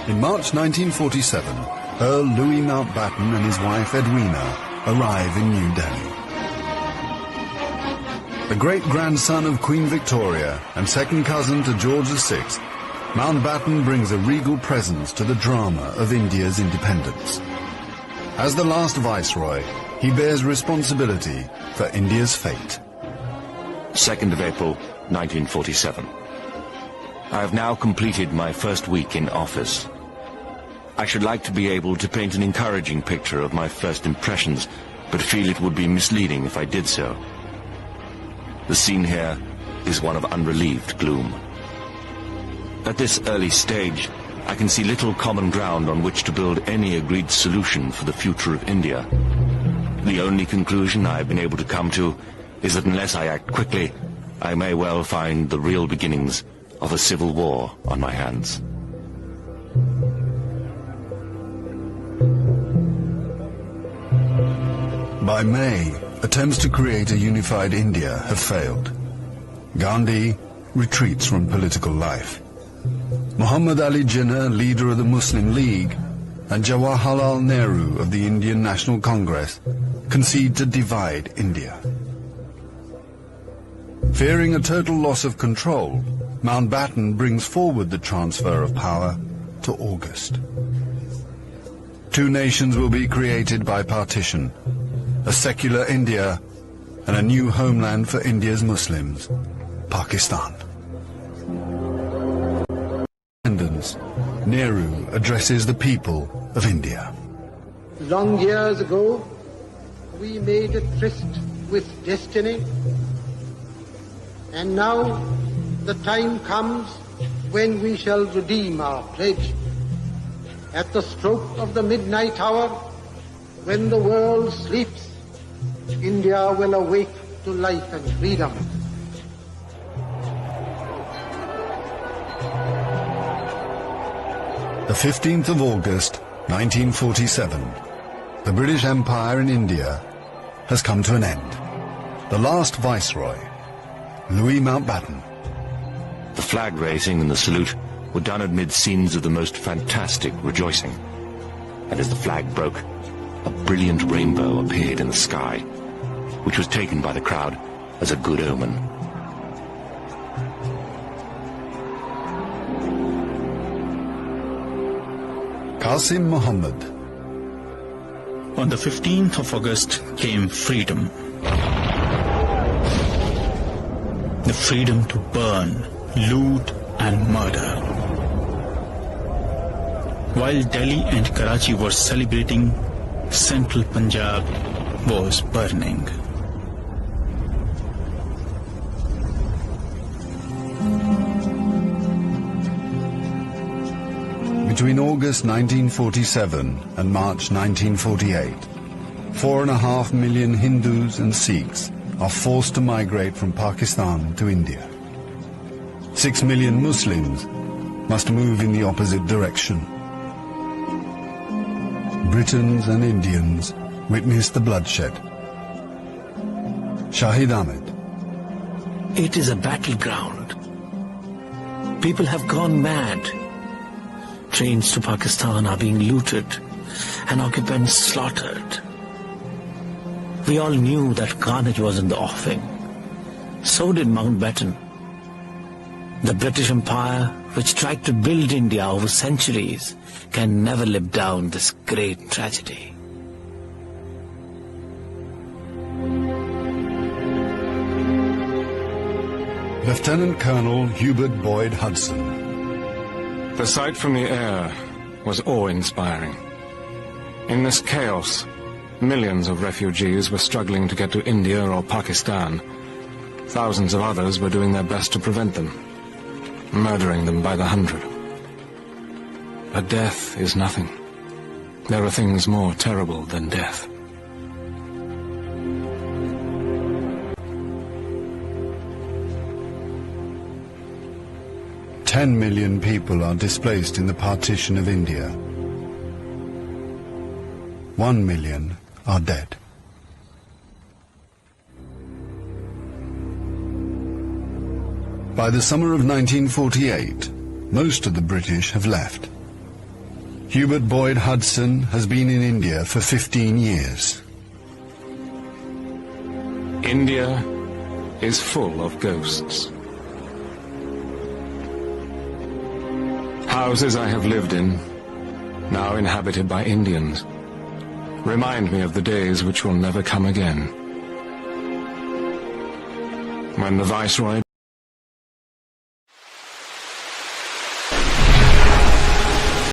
In March 1947, Earl Louis Mountbatten and his wife Edwina arrive in New Delhi. The great-grandson of Queen Victoria and second cousin to George VI, Mountbatten brings a regal presence to the drama of India's independence. As the last viceroy, he bears responsibility for India's fate. 2nd of April, 1947. I have now completed my first week in office. I should like to be able to paint an encouraging picture of my first impressions, but feel it would be misleading if I did so. The scene here is one of unrelieved gloom. At this early stage, I can see little common ground on which to build any agreed solution for the future of India. The only conclusion I have been able to come to is that unless I act quickly, I may well find the real beginnings of a civil war on my hands. By May, attempts to create a unified India have failed. Gandhi retreats from political life. Muhammad Ali Jinnah, leader of the Muslim League, and Jawaharlal Nehru of the Indian National Congress concede to divide India. Fearing a total loss of control, Mountbatten brings forward the transfer of power to August. Two nations will be created by partition, a secular India and a new homeland for India's Muslims, Pakistan. Independence, Nehru addresses the people of India. Long years ago, we made a tryst with destiny, and now the time comes when we shall redeem our pledge. At the stroke of the midnight hour, when the world sleeps, India will awake to life and freedom. The 15th of August, 1947. The British Empire in India has come to an end. The last viceroy, Louis Mountbatten. The flag raising and the salute were done amid scenes of the most fantastic rejoicing. And as the flag broke, a brilliant rainbow appeared in the sky, which was taken by the crowd as a good omen. Qasim Muhammad. On the 15th of August came freedom. The freedom to burn, loot and murder. While Delhi and Karachi were celebrating, central Punjab was burning. Between August 1947 and March 1948, 4.5 million Hindus and Sikhs are forced to migrate from Pakistan to India. 6 million Muslims must move in the opposite direction. Britons and Indians witness the bloodshed. Shahid Ahmed. It is a battleground. People have gone mad. Trains to Pakistan are being looted and occupants slaughtered. We all knew that carnage was in the offing. So did Mountbatten. The British Empire, which tried to build India over centuries, can never live down this great tragedy. Lieutenant Colonel Hubert Boyd Hudson. The sight from the air was awe-inspiring. In this chaos, millions of refugees were struggling to get to India or Pakistan. Thousands of others were doing their best to prevent them, murdering them by the hundred. But death is nothing. There are things more terrible than death. $10 million people are displaced in the partition of India. 1 million are dead. By the summer of 1948, most of the British have left. Hubert Boyd Hudson has been in India for 15 years. India is full of ghosts. Houses I have lived in, now inhabited by Indians, remind me of the days which will never come again. When the Viceroy